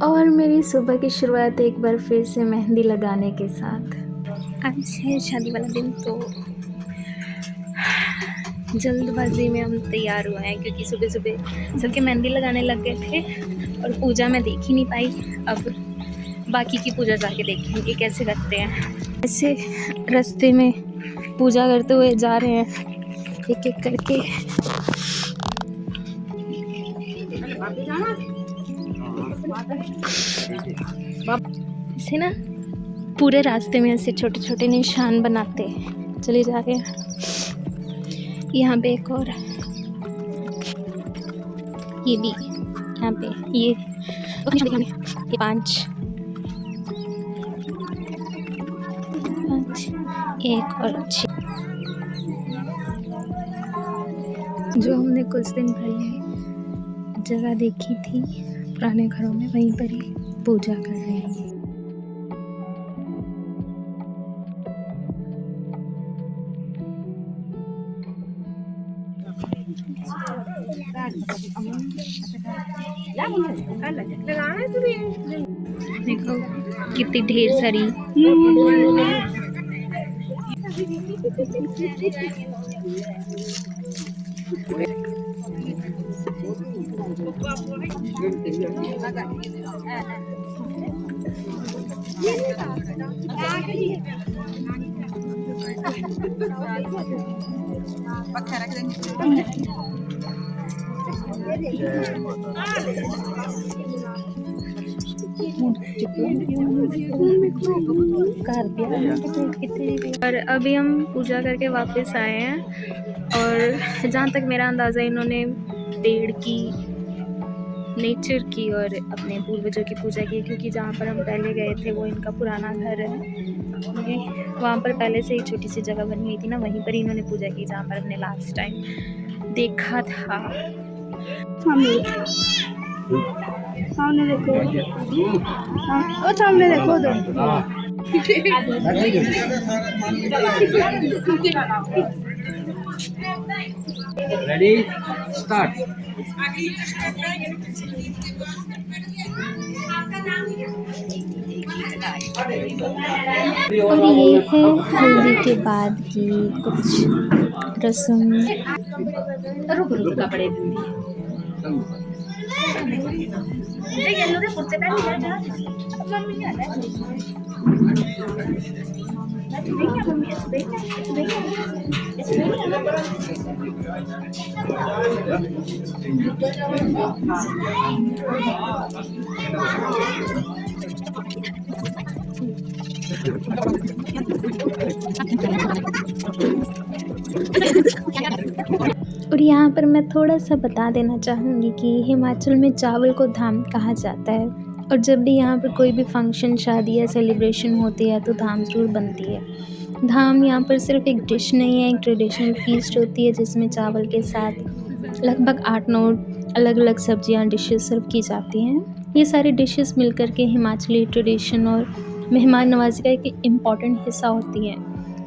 और मेरी सुबह की शुरुआत एक बार फिर से मेहंदी लगाने के साथ। आज है शादी वाला दिन, तो जल्दबाजी में हम तैयार हुए हैं क्योंकि सुबह सुबह सबके मेहंदी लगाने लग गए थे और पूजा मैं देख ही नहीं पाई। अब बाकी की पूजा जाके देखेंगे कैसे करते हैं। ऐसे रास्ते में पूजा करते हुए जा रहे हैं एक एक करके। ऐसे ना पूरे रास्ते में ऐसे छोटे छोटे निशान बनाते चले जा रहे हैं। यहाँ पे एक और, ये भी यहाँ पे, ये 5 एक और अच्छी जो हमने कुछ दिन पहले जगह देखी थी पुराने घरों में, वहीं पर ही पूजा कर रहे हैं। देखो कितनी ढेर सारी और अभी हम पूजा करके वापस आए हैं और जहाँ तक मेरा अंदाज़ा इन्होंने पेड़ की, नेचर की और अपने पूर्वजों की पूजा की, क्योंकि जहाँ पर हम पहले गए थे वो इनका पुराना घर है। वहाँ पर पहले से ही छोटी सी जगह बनी हुई थी ना, वहीं पर इन्होंने पूजा की जहाँ पर हमने लास्ट टाइम देखा था। सामने देखो, ओ सामने देखो रेडी स्टार्ट। और ये है हल्दी के बाद की कुछ रस्म। कपड़े और यहाँ पर मैं थोड़ा सा बता देना चाहूँगी कि हिमाचल में चावल को धाम कहा जाता है, और जब भी यहाँ पर कोई भी फंक्शन, शादी या सेलिब्रेशन होती है तो धाम ज़रूर बनती है। धाम यहाँ पर सिर्फ एक डिश नहीं है, एक ट्रेडिशनल फीस्ट होती है जिसमें चावल के साथ लगभग 8-9 अलग अलग सब्जियाँ, डिशेस सर्व की जाती हैं। ये सारी डिशेस मिलकर के हिमाचली ट्रेडिशन और मेहमान नवाजी का एक इम्पॉर्टेंट हिस्सा होती हैं,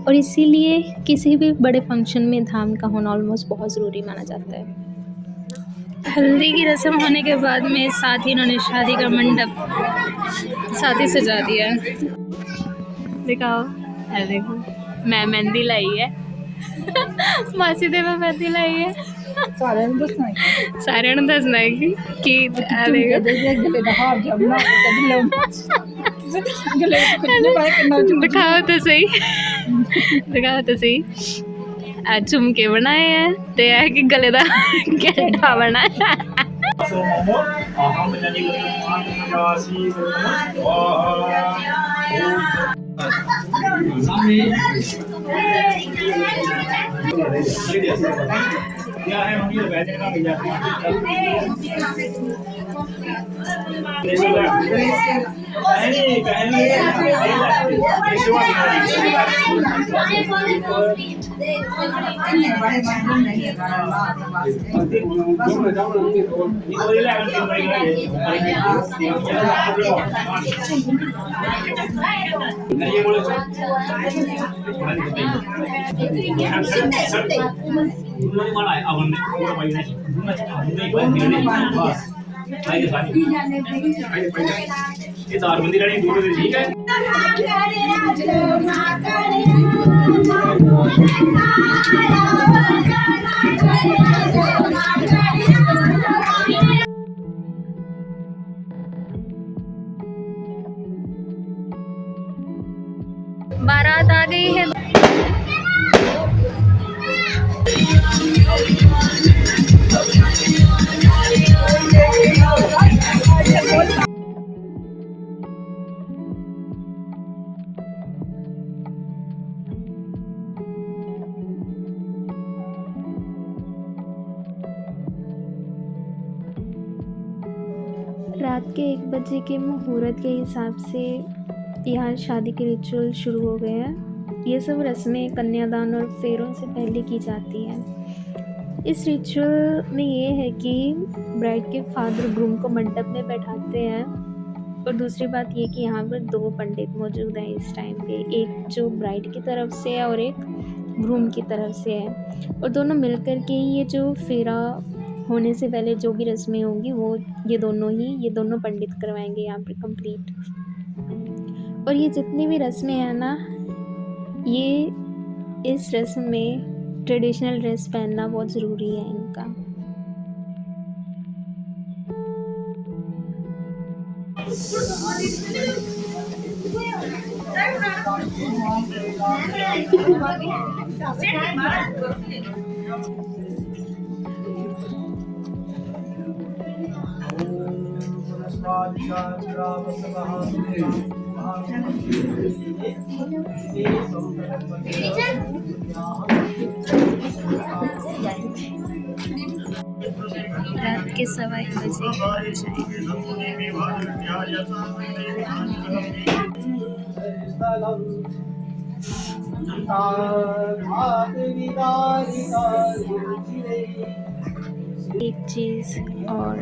और इसीलिए किसी भी बड़े फंक्शन में धाम का होना ऑलमोस्ट बहुत ज़रूरी माना जाता है। हल्दी की रस्म होने के बाद में साथ ही इन्होंने शादी का मंडप साथ ही सजा दिया है। दिखाओ, है देखो, मैं मेहंदी लाई है मासी दे मैं मेहंदी लाई है। सारे दसना है कि दिखाओ तो सही, दिखाओ तो सही। झुमके बनाए हैं ते है कि गले का घेरा बनाया। ये दारबंदी लड़ी दूर से ठीक है। बारात आ गई है। रात के 1 बजे के मुहूर्त के हिसाब से यहाँ शादी के रिचुअल शुरू हो गए हैं। ये सब रस्में कन्यादान और फेरों से पहले की जाती हैं। इस रिचुअल में ये है कि ब्राइड के फादर ग्रूम को मंडप में बैठाते हैं और दूसरी बात ये कि यहाँ पर 2 पंडित मौजूद हैं इस टाइम पे, एक जो ब्राइड की तरफ से है और एक ग्रूम की तरफ से है, और दोनों मिलकर के ये जो फेरा होने से पहले जो भी रस्में होंगी वो ये दोनों पंडित करवाएंगे यहाँ पर कंप्लीट। और ये जितनी भी रस्में हैं ना, ये इस रस्म में ट्रेडिशनल ड्रेस पहनना बहुत ज़रूरी है इनका। रात के 1:15 बजे पहुँच एक चीज़ और,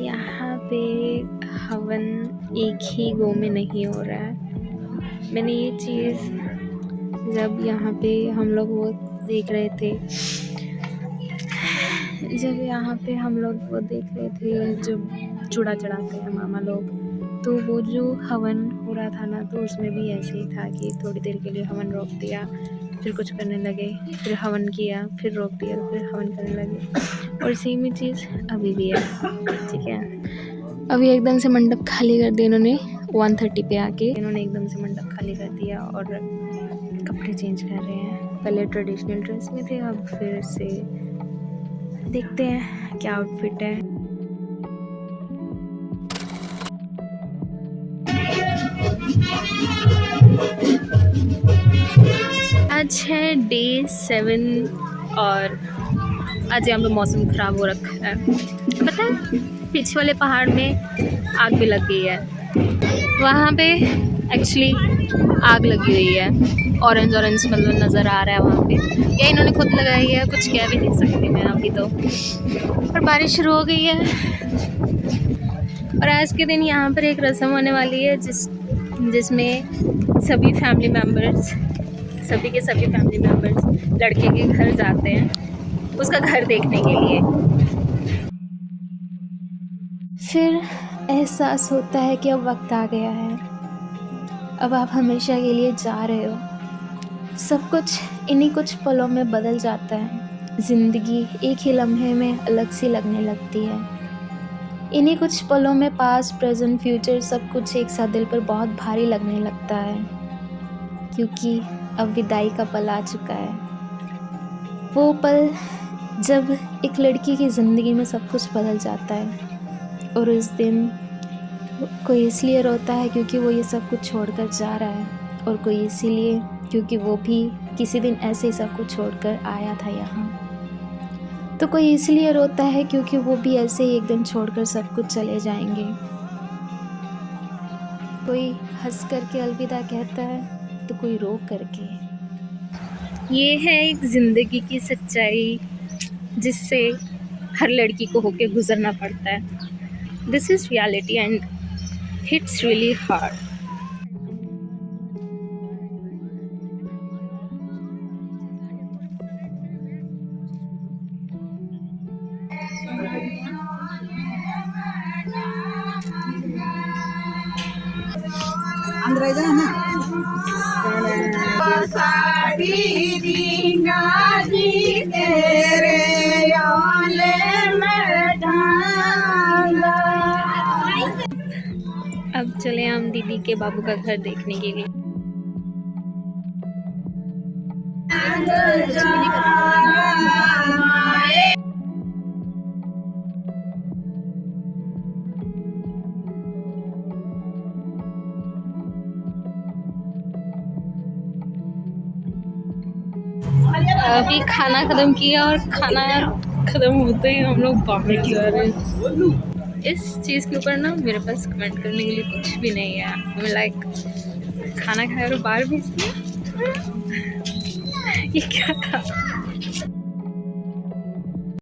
यहाँ पे हवन एक ही गो में नहीं हो रहा है। मैंने ये चीज़ जब यहाँ पे हम लोग वो देख रहे थे, जब चूड़ा चढ़ाते हैं मामा लोग, तो वो जो हवन हो रहा था ना, तो उसमें भी ऐसे ही था कि थोड़ी देर के लिए हवन रोक दिया, फिर कुछ करने लगे, फिर हवन किया, फिर रोक दिया, फिर हवन करने लगे। और सेम ही चीज़ अभी भी है, ठीक है। अभी एकदम से मंडप खाली कर दिया इन्होंने, 1:30 पे आके इन्होंने एकदम से मंडप खाली कर दिया और कपड़े चेंज कर रहे हैं। पहले ट्रेडिशनल ड्रेस में थे, अब फिर से देखते हैं क्या आउटफिट है। आज है डे 7 और आज यहाँ पे मौसम ख़राब हो रखा है। पता है पीछे वाले पहाड़ में आग भी लग गई है, वहाँ पे एक्चुअली आग लगी हुई है, ऑरेंज कलर नज़र आ रहा है वहाँ पे। या इन्होंने खुद लगाई है, कुछ कह भी नहीं सकती मैं अभी तो। और बारिश शुरू हो गई है और आज के दिन यहाँ पर एक रस्म होने वाली है जिसमें सभी के सभी फैमिली मेम्बर्स लड़के के घर जाते हैं उसका घर देखने के लिए। फिर एहसास होता है कि अब वक्त आ गया है, अब आप हमेशा के लिए जा रहे हो। सब कुछ इन्हीं कुछ पलों में बदल जाता है। ज़िंदगी एक ही लम्हे में अलग सी लगने लगती है। इन्हीं कुछ पलों में पास्ट, प्रेजेंट, फ्यूचर सब कुछ एक साथ दिल पर बहुत भारी लगने लगता है, क्योंकि अब विदाई का पल आ चुका है। वो पल जब एक लड़की की ज़िंदगी में सब कुछ बदल जाता है, और उस दिन कोई इसलिए रोता है क्योंकि वो ये सब कुछ छोड़कर जा रहा है, और कोई इसीलिए क्योंकि वो भी किसी दिन ऐसे ही सब कुछ छोड़कर आया था यहाँ। तो कोई इसलिए रोता है क्योंकि वो भी ऐसे ही एक दिन छोड़कर सब कुछ चले जाएंगे। कोई हंस करके अलविदा कहता है तो कोई रो करके। ये है एक ज़िंदगी की सच्चाई जिससे हर लड़की को होके गुजरना पड़ता है। This is reality and hits really hard. अब चले हम दीदी के बाबू का घर देखने के लिए। अभी खाना खत्म किया और खाना खत्म होते ही हम लोग बाहर जा रहे हैं। इस चीज़ के ऊपर ना मेरे पास कमेंट करने के लिए कुछ भी नहीं है। लाइक खाना खाया और बाहर भेजते हैं। ये क्या था?